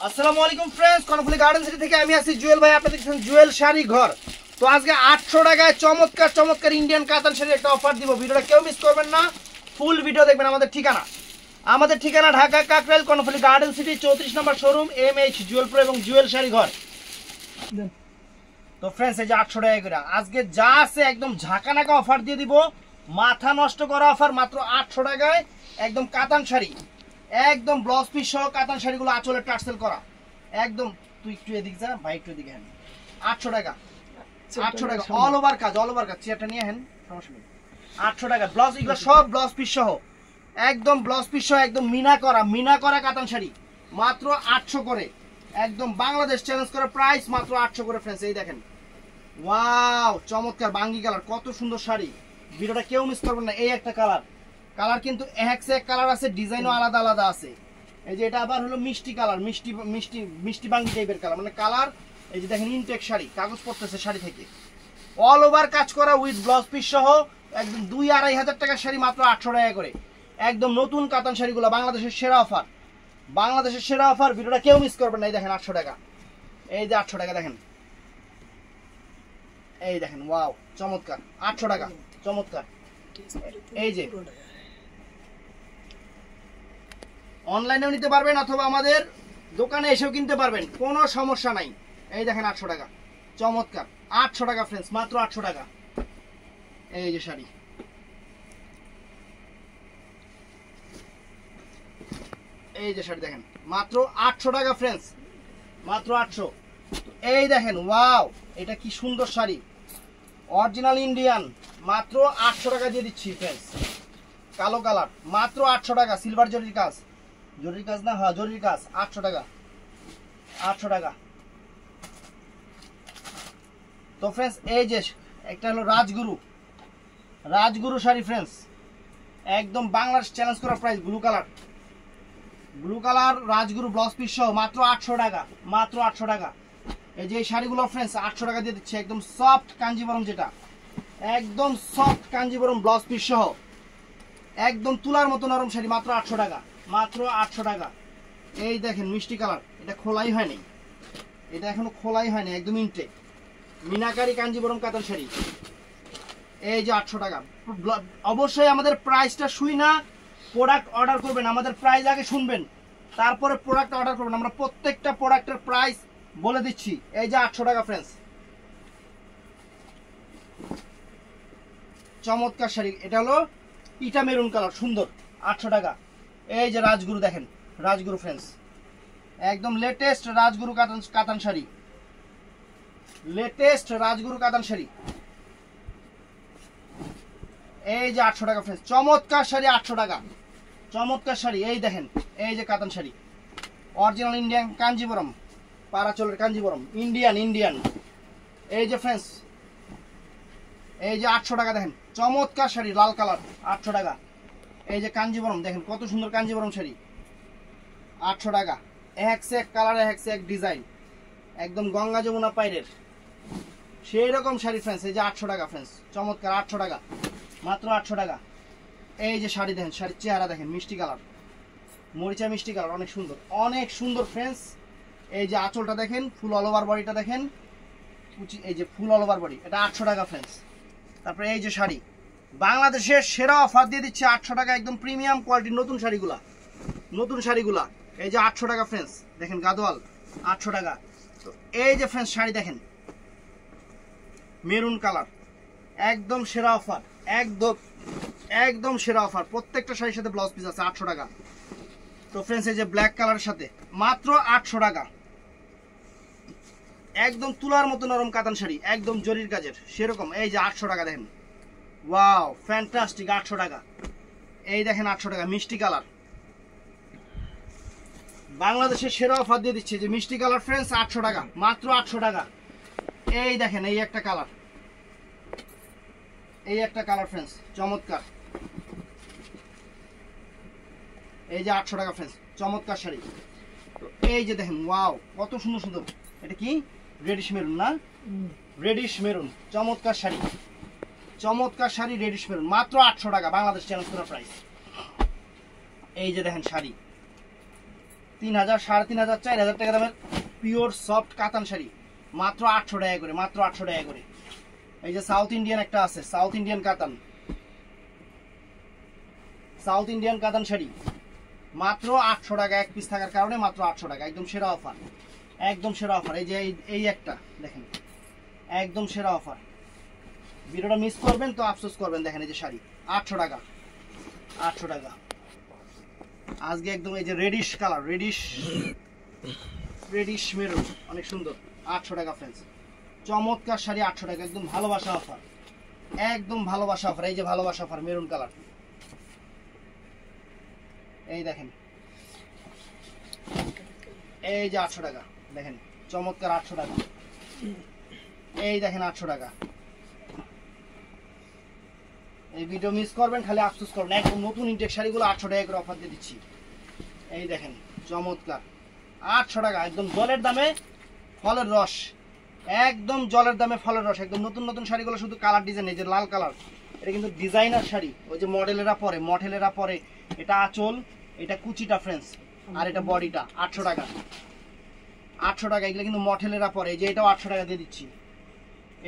আসসালামু আলাইকুম friends, Karnaphuli garden city থেকে আমি আছি জুয়েল ভাই। আপনাদের দেখছেন জুয়েল শাড়ি ঘর। তো আজকে 800 টাকায় চমৎকার চমৎকার ইন্ডিয়ান কাতান শাড়ির একটা অফার দিব। ভিডিওটা কেউ মিস করবেন না, ফুল ভিডিও দেখবেন। আমাদের ঠিকানা ঢাকা কাকরাইল কর্ণফুলী গার্ডেন সিটি 34 নম্বর শোরুম এমএইচ জুয়েল প্রো এবং জুয়েল শাড়ি ঘর। তো फ्रेंड्स এই যে 800 টাকা করে আজকে যা আছে একদম ঝাঁকানাকা অফার দিয়ে দিব। মাথা নষ্ট করা অফার, মাত্র 800 টাকায় একদম কাতান শাড়ি, একদম ব্লাউজ পিস সহ কাতান শাড়িগুলো আঁচলে টার্সেল করা একদম। তুই একটু এদিকে যা ভাই, একটু এদিকে হেন। 800 টাকা, 800 টাকা অল ওভার কাজ, চেয়ারটা নিয়ে হেন, সমস্যা নেই। 800 টাকা ব্লাউজ, এগুলো সব ব্লাউজ পিস সহ, একদম ব্লাউজ পিস সহ, একদম মিনা করা কাতান শাড়ি মাত্র 800 করে। একদম বাংলাদেশ চ্যালেঞ্জ করা প্রাইস মাত্র 800 করে। फ्रेंड्स এই দেখেন, ওয়াও চমৎকার বাঙ্গি কালার, কত সুন্দর শাড়ি। ভিডিওটা কেউ মিস করবেন না। এই একটা কালার কিন্তু এক কালার আছে, ডিজাইনও আলাদা আলাদা আছে। এই যে এটা আবার হলো মিষ্টি কালার, মিষ্টি বাঙ্গি টাইপের কালার, মানে কালার। এই যে দেখেন ইনটেক শাড়ি, কাগজ পড়তেছে শাড়ি থেকে, অল ওভার কাজ করা উইথ ব্লাউজ পিস সহ, একদম 2-2.5 হাজার টাকার শাড়ি মাত্র 800 টাকা করে। একদম নতুন কাতান শাড়িগুলো, বাংলাদেশের সেরা অফার। ভিডিওটা কেউ মিস করবেন না। এই দেখেন 800 টাকা, এই যে 800 টাকা দেখেন, এই দেখেন ওয়াও চমৎকার 800 টাকা চমৎকার। এই যে অনলাইনেও নিতে পারবেন অথবা আমাদের দোকানে এসেও কিনতে পারবেন, কোনো সমস্যা নাই। এই দেখেন 800 টাকা চমৎকার, 800 টাকা फ्रेंड्स, মাত্র 800 টাকা। এই যে শাড়ি, এই যে শাড়ি দেখেন মাত্র 800 টাকা फ्रेंड्स, মাত্র 800। এই দেখেন ওয়াও, এটা কি সুন্দর শাড়ি, অরিজিনাল ইন্ডিয়ান, মাত্র 800 টাকা দিয়ে দিচ্ছি फ्रेंड्स। কালো কালার মাত্র 800 টাকা, সিলভার জরির কাজ না, হ্যাঁ জরির কাজ, 800 টাকা, 800 টাকা। তো फ्रेंड्स এই যে একটা হলো রাজগুরু শাড়ি फ्रेंड्स, একদম বাংলাদেশ চ্যালেঞ্জ করা price. Blue colour Rajguru blouse piece সহ মাত্র 800 টাকা, মাত্র 800 টাকা। এই যে শাড়িগুলো फ्रेंड्स 800 টাকা দিয়ে দিচ্ছে, একদম সফট কাঞ্জিবরম, যেটা একদম সফট কাঞ্জিবরম ব্লাউজ পিস সহ, একদম তুলার মতো নরম শাড়ি মাত্র 800 টাকা, মাত্র 800 টাকা। এই দেখেন মিষ্টি কালার, এটা খোলাই হয়নি, এটা এখনো খোলাই হয়নি, একদম ইনটেক মিনাকারি কাঞ্জিবরম কাতান শাড়ি। এই যে 800 টাকা। অবশ্যই আমাদের প্রাইসটা শুই না প্রোডাক্ট অর্ডার করবেন, আমাদের প্রাইস আগে শুনবেন, তারপরে প্রোডাক্ট অর্ডার করবেন। আমরা প্রত্যেকটা প্রোডাক্টের প্রাইস বলে দিচ্ছি। এই যে 800 টাকা फ्रेंड्स, চমৎকার শাড়ি। এটা হলো ইটা মেরুন কালার, সুন্দর, 800 টাকা। এই যে রাজগুরু দেখেন, রাজগুরু फ्रेंड्स, একদম লেটেস্ট রাজগুরু কাতান শাড়ি, লেটেস্ট রাজগুরু কাতান শাড়ি। এই যে 800 টাকা फ्रेंड्स, চমৎকার শাড়ি, 800 টাকা চমৎকার শাড়ি। এই দেখেন, এই যে কাতান শাড়ি, অরিজিনাল ইন্ডিয়ান কাঞ্জিবরম, পারাচলের কাঞ্জিবরম, ইন্ডিয়ান। এই যে फ्रेंड्स, এই যে 800 টাকা দেখেন, চমৎকার শাড়ি, লাল কালার, 800 টাকা। এই যে কাঞ্জিবরম দেখেন, কত সুন্দর কাঞ্জিবরম শাড়ি, 800 টাকা। এক কালার, এক ডিজাইন, একদম গঙ্গা যমুনা পাইরের সেই রকম শাড়ি फ्रेंड्स। এই যে 800 টাকা फ्रेंड्स, চমৎকার, 800 টাকা, মাত্র 800 টাকা। এই যে শাড়ি দেখেন, শাড়ির চেহারা দেখেন, মিষ্টি কালার, মরিচা মিষ্টি কালার, অনেক সুন্দর फ्रेंड्स। এই যে আঁচলটা দেখেন, ফুল অল ওভার বডিটা দেখেন, এই যে ফুল অল ওভার বডি, এটা 800 টাকা फ्रेंड्स। তারপরে এই যে শাড়ি, বাংলাদেশের সেরা অফার দিয়ে দিচ্ছে 800 টাকা, একদম প্রিমিয়াম কোয়ালিটির নতুন শাড়িগুলা। এই যে 800 টাকা फ्रेंड्स, দেখেন গাদোয়াল, 800 টাকা। তো এই যে फ्रेंड्स শাড়ি দেখেন, মেরুন কালার, একদম সেরা অফার, একদম সেরা অফার। প্রত্যেকটা শাড়ির সাথে ব্লাউজ পিস আছে, 800 টাকা। তো फ्रेंड्स এই যে ব্ল্যাক কালারের সাথে মাত্র 800 টাকা, একদম তুলার মতো নরম কাতান শাড়ি, একদম জরির কাজের সেরকম। এই যে 800 টাকা দেখেন, ওয়াও ফ্যান্টাস্টিক, 800 টাকা। এই দেখেন 800 টাকা, মিষ্টি কালার, বাংলাদেশের সেরা অফার দিয়ে দিচ্ছে। যে মিষ্টি কালার फ्रेंड्स 800 টাকা, মাত্র 800 টাকা। এই দেখেন, এই একটা কালার फ्रेंड्स, চমৎকার। এই যে 800 টাকা फ्रेंड्स, চমৎকার শাড়ি। তো এই যে দেখেন, ওয়াও কত সুন্দর, এটা কি রেডিশ মেরুন না, রেডিশ মেরুন, চমৎকার শাড়ি, রেডিশ মেরুন, মাত্র 800 টাকা, বাংলাদেশ চ্যালেঞ্জ করা প্রাইস। এই যে দেখেন শাড়ি, 3000, 3500, 4000 টাকা দামের পিওর সফট কাতান শাড়ি মাত্র 800 টাকা করে, মাত্র 800 টাকা করে। এই যে সাউথ ইন্ডিয়ান একটা আছে, সাউথ ইন্ডিয়ান কাতান, সাউথ ইন্ডিয়ান কাতান শাড়ি মাত্র 800 টাকা, এক পিস থাকার কারণে মাত্র 800 টাকা, একদম সেরা অফার, একদম সেরা অফার। এই যে এই একটা দেখেন, একদম সেরা অফার। ভিডিওটা মিস করবেন তো আফসোস করবেন। দেখেন এই যে শাড়ি 800 টাকা, 800 টাকা। আজকে একদম এই যে রেডিশ কালার, রেডিশ মেরুন, অনেক সুন্দর, 800 টাকা ফ্রেন্ডস। চমৎকার শাড়ি 800 টাকা, একদম ভালোবাসা অফার, একদম ভালোবাসা অফার। এই যে ভালোবাসা অফার মেরুন কালার, এই দেখেন, এই যে 800 টাকা দেখেন, চমৎকার 800 টাকা। এই দেখেন 800 টাকা। এই ভিডিও মিস করবেন, খালি আফসোস করবেন। একদম নতুন ইনটেক শাড়িগুলো 800 টাকা করে অফার দিয়ে দিচ্ছি। এই দেখেন চমৎকার 800 টাকা, একদম জলের দামে ফলের রস, একদম জলের দামে ফলের রস। একদম নতুন নতুন শাড়িগুলো শুধু কালার ডিজাইন, এই যে লাল কালার, এটা কিন্তু ডিজাইনার শাড়ি, ওই যে মডেলেরা পরে। এটা আঁচল, এটা কুচিটা ফ্রেন্ডস, আর এটা বডিটা 800 টাকা, 800 টাকা। এগুলো কিন্তু মডেলেরা পরে। এই যে এটাও 800 টাকা দিয়ে দিচ্ছি,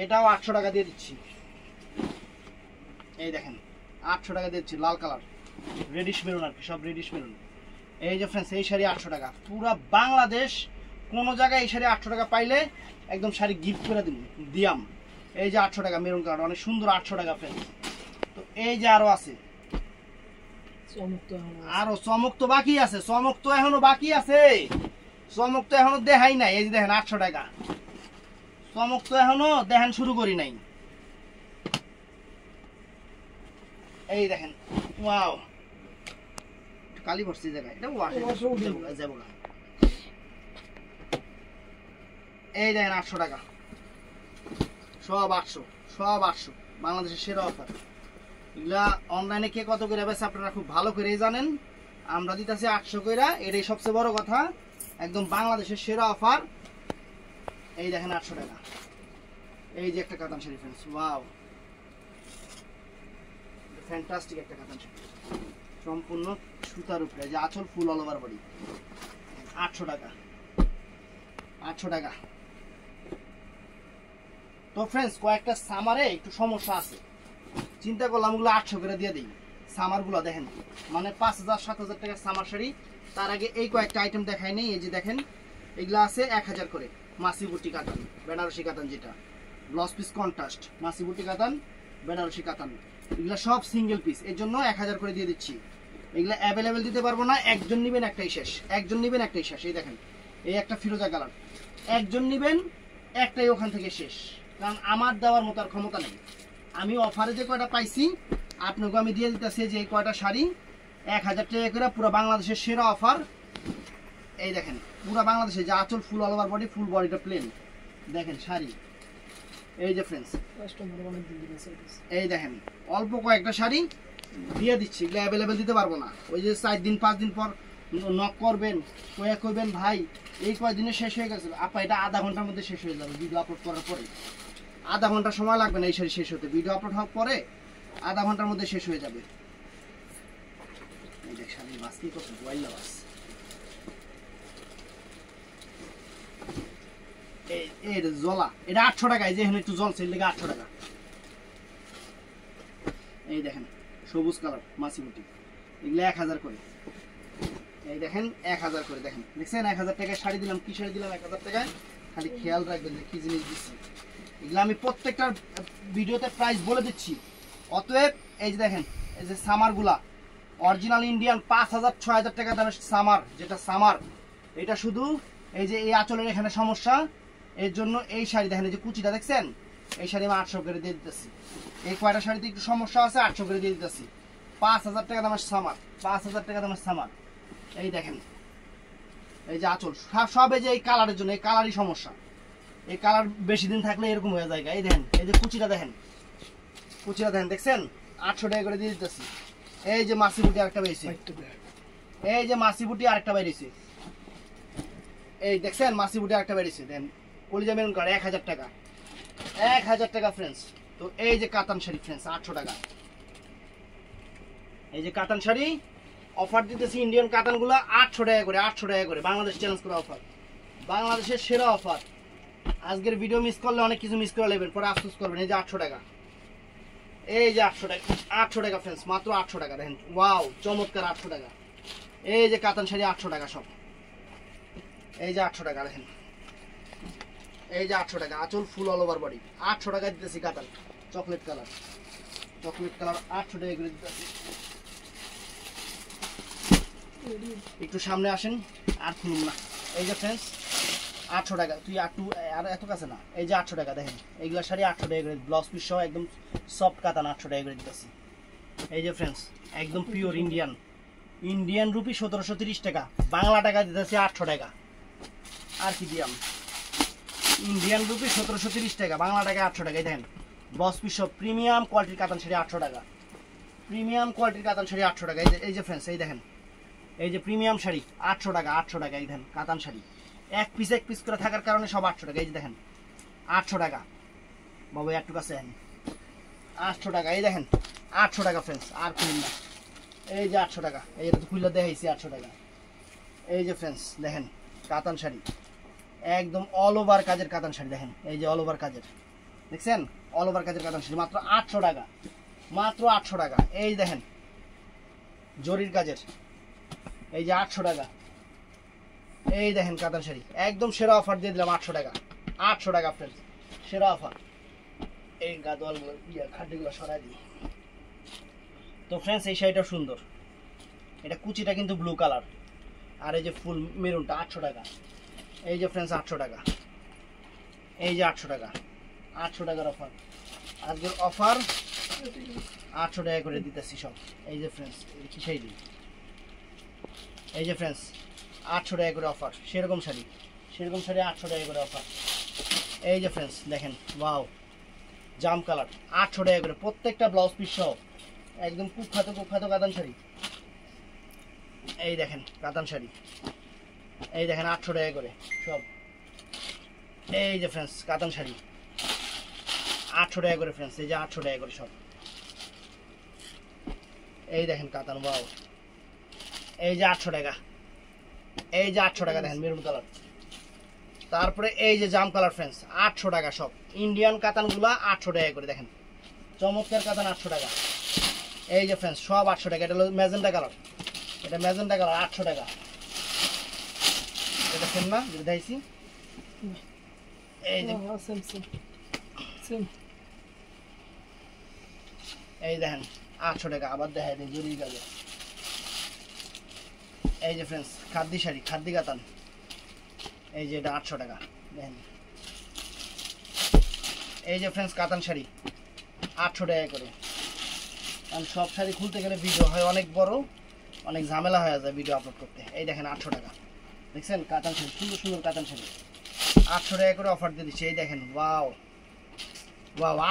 এটাও 800 টাকা দিয়ে দিচ্ছি। এই দেখেন 800 টাকা দিচ্ছি, লাল কালার, রেডিশ মেরুন আর কি, সব রেডিশ মেরুন। এই যে ফ্রেন্ডস, এই শাড়ি 800 টাকা। পুরো বাংলাদেশ কোনো জায়গায় এই শাড়ি 800 টাকা পাইলে একদম শাড়ি গিফট করে দিয়াম। এই যে 800 টাকা মেরুন কালার, অনেক সুন্দর, 800 টাকা ফ্রেন্ডস। তো এই যে আরো আছে, আরো চমক তো বাকি আছে, চমক তো এখনো বাকি আছে, চমক তো এখনো দেখাই নাই। এই যে দেখেন 800 টাকা, চমক তো এখনো দেখান শুরু করি নাই। এই দেখেন, ওয়াও, কালি ভরছি জায়গায়, এটা যাবো না। এই দেখেন 800 টাকা, সব 800, সব 800, বাংলাদেশের সেরা অফার। এগুলা অনলাইনে কে কত করে বেছে আপনারা খুব ভালো করেই জানেন, আমরা দিতেছি 800 করে, এটাই সবচেয়ে বড় কথা। একদম বাংলাদেশের সেরা অফার। এই দেখেন 800 টাকা। এই যে একটা কাতান শাড়ি ফ্রেন্ডস, ওয়াও, ফ্যান্টাস্টিক একটা কাতান শাড়ি, সম্পূর্ণ সুতার উপরে, যে আঁচল ফুল অল ওভার বডি, 800 টাকা, 800 টাকা। তো ফ্রেন্ডস, কয়েকটা সামারে একটু সমস্যা আছে, চিন্তা করলাম ওগুলো 800 করে দিয়ে দিই। সামারগুলো দেখেন, মানে 5000, 7000 টাকার সামার শাড়ি। তার আগে এই কয়েকটা আইটেম দেখাই নেই। এই যে দেখেন, এগুলো আছে 1000 করে, মাসি বুটি কাতান, বেনারসি কাতান, যেটা ব্লাউজ পিস কন্ট্রাস্ট, মাসি বুটি কাতান, বেনারসি কাতান, এগুলো সব সিঙ্গেল পিস, এর জন্য 1000 করে দিয়ে দিচ্ছি। এগুলো অ্যাভেলেবেল দিতে পারবো না, একজন নিবেন একটাই শেষ, একজন নিবেন একটাই শেষ। এই দেখেন, এই একটা ফিরোজা কালার, একজন নিবেন একটাই, ওখান থেকে শেষ, কারণ আমার দেওয়ার মতো আর ক্ষমতা নেই। আমি অফারে যে কয়টা পাইছি আপনাকে আমি দিয়ে দিতেছি, যে এই কয়টা শাড়ি 1000 টাকা করে, পুরো বাংলাদেশের সেরা অফার। এই দেখেন পুরো বাংলাদেশে, যে আঁচল ফুল অল ওভার বডি, ফুল বডিটা প্লেন, দেখেন শাড়ি। এই যে ফ্রেন্ডস, এই দেখেন অল্প কয়েকটা শাড়ি দিয়ে দিচ্ছি, এগুলো অ্যাভেলেবেল দিতে পারবো না। ওই যে 4 দিন 5 দিন পর নক করবেন, কইবেন ভাই এই কয়দিনে শেষ হয়ে গেছে, আপা এটা আধা ঘন্টার মধ্যে শেষ হয়ে যাবে। ভিডিও আপলোড করার পরে আধা ঘন্টা সময় লাগবে না এই শাড়ি শেষ হতে, ভিডিও আপলোড হওয়ার পরে আধা ঘন্টার মধ্যে শেষ হয়ে যাবে। এই দেখ শাড়ির বাস কি করছে, ওয়াইলা বাস। এই জলা, এটা 800 টাকা। এই যে এখানে একটু জল, সেই লেগে 800 টাকা। এই দেখেন সবুজ কালার মাসি বুটি, এগুলো 1000 করে। এই দেখেন 1000 করে, দেখেন দেখছেন 1000 টাকায় শাড়ি দিলাম। কি শাড়ি দিলাম 1000 টাকায়, খালি খেয়াল রাখবেন যে কি জিনিস দিচ্ছি। এগুলো আমি প্রত্যেকটা ভিডিওতে প্রাইস বলে দিচ্ছি। অতএব এই যে দেখেন, এই যে সামারগুলা অরিজিনাল ইন্ডিয়ান 5000, 6000 টাকা দামের সামার, যেটা সামার, এটা শুধু এই যে এই আঁচলের এখানে সমস্যা, এর জন্য এই শাড়ি দেখেন, এই যে কুচিটা দেখছেন, এই শাড়ি আমি 800 করে দিয়ে দিতেছি। এই কয়টা শাড়িতে একটু সমস্যা আছে, 800 করে দিয়ে দিতেছি। 5000 টাকা দামের সামার, 5000 টাকা দামের সামার। এই দেখেন, এই যে আঁচল সব, এই যে এই কালারের জন্য, এই কালারই সমস্যা। এই কালার বেশি দিন থাকলে এরকম হয়ে যায়। এই দেখেন, এই যে কুচিটা দেখেন, কুচিটা দেখেন, দেখছেন 800 টাকা করে দিয়ে দিতেছি। এই যে মাসি বুটি আরেকটা বেরিয়েছে, এই যে মাসি বুটি আরেকটা বেরিয়েছে, এই দেখছেন মাসি বুটি আরেকটা বেরিয়েছে। দেন কলিজা মেরুন কালার, 1000 টাকা, 1000 টাকা ফ্রেন্ডস। তো এই যে কাতান শাড়ি ফ্রেন্ডস 800 টাকা। এই যে কাতান শাড়ি অফার দিতেছি ইন্ডিয়ান কাতানগুলো 800 টাকা করে, 800 টাকা করে, বাংলাদেশ চ্যালেঞ্জ করা অফার, বাংলাদেশের সেরা অফার। আজকের ভিডিও মিস করলে অনেক কিছু মিস করে নেবেন, পরে আফসোস করবেন। এই যে 800 টাকা, এই যে 800 টাকা, 800 টাকা ফ্রেন্ডস, মাত্র 800 টাকা। দেখেন ওয়াও চমৎকার 800 টাকা। এই যে কাতান শাড়ি 800 টাকা সব, এই যে 800 টাকা দেখেন, এই যে 800 টাকা, আঁচল ফুল অল ওভার বডি, 800 টাকা দিতেছি কাতান, চকলেট কালার, চকলেট কালার 800 টাকা করে দিতেছি। একটু সামনে আসেন, আর খুলুন না। এই যে ফ্রেন্ডস 800 টাকা, তুই আর এত কাছে না। এই যে 800 টাকা দেখেন, এইগুলা শাড়ি 800 টাকা করে, ব্লাউজ পিস সহ একদম সফট কাতান 800 টাকা করে দিতেছি। এই যে ফ্রেন্ডস একদম পিওর ইন্ডিয়ান রুপি 1730 টাকা, বাংলা টাকা দিতেছি 800 টাকা। আর কি দিয়াম, ইন্ডিয়ান রুপি 1730 টাকা, বাংলা টাকা 800 টাকা। এই দেখেন ব্লাউজ পিস সহ প্রিমিয়াম কোয়ালিটির কাতান শাড়ি 800 টাকা, প্রিমিয়াম কোয়ালিটির কাতান শাড়ি 800 টাকা। এই যে ফ্রেন্ডস এই দেখেন, এই যে প্রিমিয়াম শাড়ি 800 টাকা, 800 টাকা। এই দেখেন কাতান শাড়ি এক পিস করে থাকার কারণে সব 800 টাকা। এই যে দেখেন 800 টাকা, বাবু একটু কাছে 800 টাকা। এই দেখেন 800 টাকা ফ্রেন্ডস, আর খুলুন না। এই যে 800 টাকা, এই তো খুললে দেখাইছি 800 টাকা। এই যে ফ্রেন্ডস দেখেন কাতান শাড়ি একদম অল ওভার কাজের কাতান শাড়ি, দেখেন এই যে অল ওভার কাজের, দেখছেন অল ওভার কাজের কাতান শাড়ি, মাত্র 800 টাকা, মাত্র 800 টাকা। এই দেখেন জরির কাজের, এই যে 800 টাকা। এই দেখেন কাতান শাড়ি একদম সেরা অফার দিয়ে দিলাম 800 টাকা, 800 টাকা ফ্রেন্ডস, সেরা অফার। এই গাদোয়ালগুলো খাদ্যগুলো সরাই দিই। তো ফ্রেন্ডস এই শাড়িটা সুন্দর, এটা কুচিটা কিন্তু ব্লু কালার, আর এই যে ফুল মেরুনটা 800 টাকা। এই যে ফ্রেন্ডস 800 টাকা, এই যে 800 টাকা, 800 টাকার অফার, আজকের অফার 800 টাকা করে দিতেছি সব। এই যে ফ্রেন্ডস কি শাড়ি, এই যে ফ্রেন্ডস 800 টাকা করে অফার, সেরকম শাড়ি 800 টাকা করে অফার। এই যে ফ্রেন্ডস দেখেন ওয়াও জাম কালার 800 টাকা করে, প্রত্যেকটা ব্লাউজ পিস সহ একদম কুখ্যাত কাতান শাড়ি। এই দেখেন কাতান শাড়ি, এই দেখেন 800 টাকা করে সব। এই যে ফ্রেন্ডস কাতান শাড়ি 800 টাকা করে ফ্রেন্ডস, এই যে 800 টাকা করে সব। এই দেখেন কাতান ওয়াও, এই যে 800 টাকা, এই যে 800 টাকা দেখেন মেরুন কালার। তারপরে এই যে জাম কালার ফ্রেন্ডস 800 টাকা সব, ইন্ডিয়ান কাতানগুলা 800 টাকা করে, দেখেন চমৎকার কাতান 800 টাকা। এই যে ফ্রেন্ডস সব 800 টাকা। এটা হলো ম্যাজেন্টা কালার, এটা ম্যাজেন্টা কালার 800 টাকা। এটা সেম না যেটা দেখাইছি, এই যে এই দেখেন 800 টাকা। আবার দেখাই দিই জরি কাজে। এই যে ফ্রেন্ডস খাদ্দি শাড়ি, খাদ্দি কাতান, এই যে এটা 800 টাকা দেখেন। এই যে ফ্রেন্ডস কাতান শাড়ি 800 টাকা করে, কারণ সব শাড়ি খুলতে গেলে ভিডিও হয় অনেক বড়, অনেক ঝামেলা হয়ে যায় ভিডিও আপলোড করতে। এই দেখেন 800 টাকা, দেখছেন কাতান শাড়ি, সুন্দর কাতান শাড়ি 800 টাকা করে অফার দিয়ে দিচ্ছে। এই দেখেন ওয়াও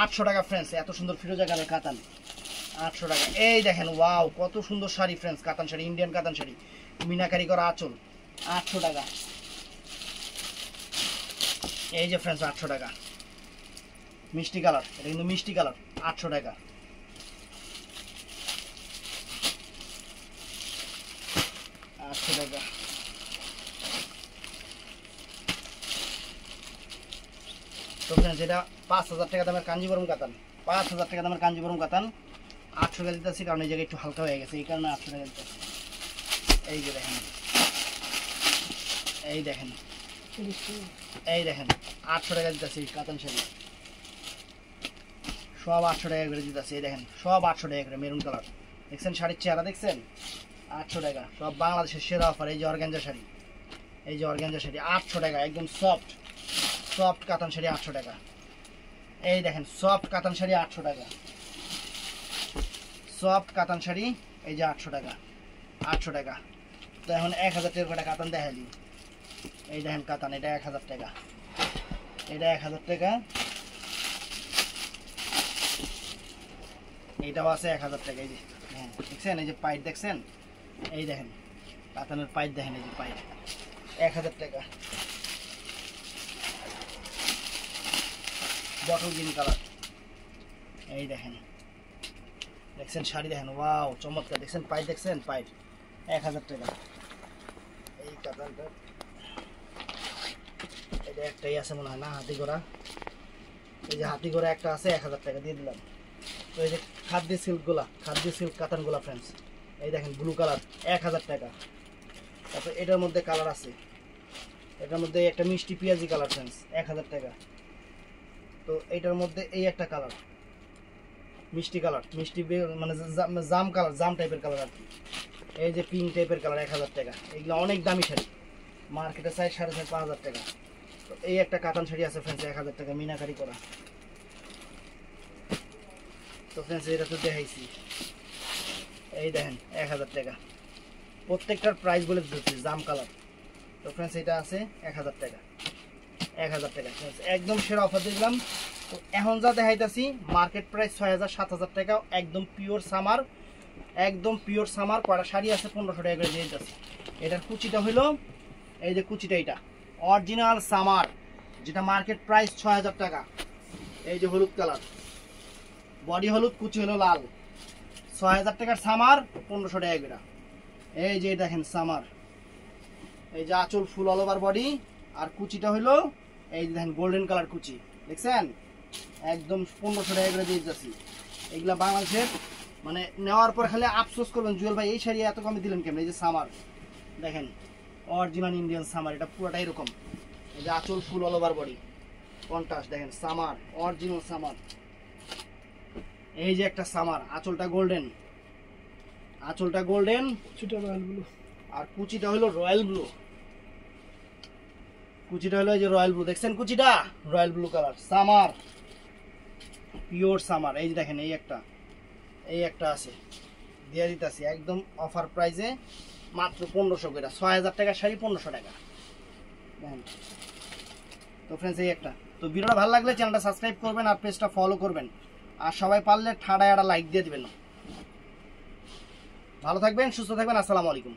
800 টাকা ফ্রেন্ডস, এত সুন্দর ফিরোজা কালার কাতান 800 টাকা। এই দেখেন ওয়াও কত সুন্দর শাড়ি ফ্রেন্ডস, কাতান শাড়ি, ইন্ডিয়ান কাতান শাড়ি, মিনাকারি করা আঁচল 800 টাকা। এই যে ফ্রেন্ডস 800 টাকা মিষ্টি কালার, এটা কিন্তু মিষ্টি কালার 800 টাকা। তো ফ্রেন্ডস এটা 5000 টাকা দামের কাঞ্জিবরম কাতান, 5000 টাকা দামের কাঞ্জিবরম কাতান 800 টাকা দিতেছি, কারণ এই জায়গায় একটু হালকা হয়ে গেছে, এই কারণে 800 টাকা দিতেছি। এই যে দেখেন, এই দেখেন 800 টাকা দিতেছি কাতান শাড়ি, সব 800 টাকা করে দিতেছি। এই দেখেন সব 800 টাকা করে মেরুন কালার, দেখছেন শাড়ির চেহারা দেখছেন 800 টাকা, সব বাংলাদেশের সেরা অফার। এই যে অর্গানজা শাড়ি, এই যে অর্গানজা শাড়ি 800 টাকা, একদম সফট কাতান শাড়ি 800 টাকা। এই দেখেন সফট কাতান শাড়ি 800 টাকা, সফট কাতান শাড়ি, এই যে 800 টাকা, 800 টাকা। তো এখন 1000 টাকা করে কাতান দেখাই দিই। এই দেখেন কাতান, এটা 1000 টাকা, এটা 1000 টাকা, এইটাও আছে 1000 টাকা। এই যে হ্যাঁ দেখছেন, এই যে পাইট দেখছেন, এই দেখেন কাতানের পাইট দেখেন, এই যে পাইট 1000 টাকা। বটল গ্রিন কালার, এই দেখেন, দেখছেন শাড়ি দেখেন ওয়াও চমৎকার, দেখছেন পাইট, দেখছেন পাইট 1000 টাকা। এই কাতানটা এটা একটাই আছে মনে হয় না, হাতি ঘোড়া। এই যে হাতি ঘোড়া একটা আছে, 1000 টাকা দিয়ে দিলাম। তো এই যে খাদ্য সিল্কগুলা, খাদ্য সিল্ক কাতানগুলা ফ্রেন্ডস, এই দেখেন ব্লু কালার 1000 টাকা। তারপর এটার মধ্যে কালার আছে, এটার মধ্যে একটা মিষ্টি পেঁয়াজি কালার ফ্রেন্ডস, 1000 টাকা। তো এটার মধ্যে এই একটা কালার মিষ্টি কালার, মিষ্টি মানে জাম কালার, জাম টাইপের কালার আর কি। এই যে পিঙ্ক টাইপের কালার 1000 টাকা। এগুলো অনেক দামি শাড়ি, মার্কেটে চাই 4500 টাকা। তো এই একটা কাতান শাড়ি আছে ফ্রেন্ডস 1000 টাকা, মিনাকারি করা। তো ফ্রেন্ডস এটা তো দেখাইছি, এই দেখেন 1000 টাকা। প্রত্যেকটার প্রাইস বলে দিচ্ছি, জাম কালার। তো ফ্রেন্ডস এটা আছে 1000 টাকা, 1000 টাকা ফ্রেন্ডস, একদম সেরা অফার দিলাম। তো এখন যা দেখাইতেছি মার্কেট প্রাইস 6000-7000 টাকা, একদম পিওর সামার, একদম পিওর সামার। কয়টা শাড়ি আছে 1500 টাকা করে দিয়ে দিতেছি। এটার কুচিটা হলো এই যে কুচিটা, এটা অরিজিনাল সামার, যেটা মার্কেট প্রাইস 6000 টাকা। এই যে হলুদ কালার, বডি হলুদ, কুচি হলো লাল, 6000 টাকার সামার, 1500 টাকা করে। এই যে দেখেন সামার, এই যে আঁচল ফুল অল ওভার বডি, আর কুচিটা হলো এই যে দেখেন গোল্ডেন কালার কুচি, দেখছেন? একদম 1500 টাকা করে দিয়ে দিচ্ছি। এগুলা বাংলাদেশের মানে নেওয়ার পর খালি আফসোস করবেন, জুয়েল ভাই এই শাড়ি এত কমে দিলেন কেমন? এই যে সামার দেখেন, অরিজিনাল ইন্ডিয়ান সামার, এটা পুরোটা এরকম। এই যে আঁচল ফুল অল ওভার বডি, কন্ট্রাস্ট দেখেন, সামার, অরিজিনাল সামার। এই যে একটা সামার, আঁচলটা গোল্ডেন, আঁচলটা গোল্ডেন, কুচিটা রয়্যাল ব্লু, আর কুচিটা হলো রয়্যাল ব্লু। কুচিটা হলো এই যে রয়্যাল ব্লু, দেখছেন কুচিটা? Royal blue colour summer, pure summer. এই যে দেখেন এই একটা আছে, দিয়ে দিতেছি একদম অফার প্রাইসে, মাত্র 1500 করে। 6000 টাকার শাড়ি 1500 টাকা। তো ফ্রেন্ডস এই একটা। তো ভিডিওটা ভালো লাগলে চ্যানেলটা সাবস্ক্রাইব করবেন আর পেজটা ফলো করবেন, আর সবাই পারলে ঠাড়ায় একটা লাইক দিয়ে দিবেন। ভালো থাকবেন, সুস্থ থাকবেন, আসসালামু আলাইকুম।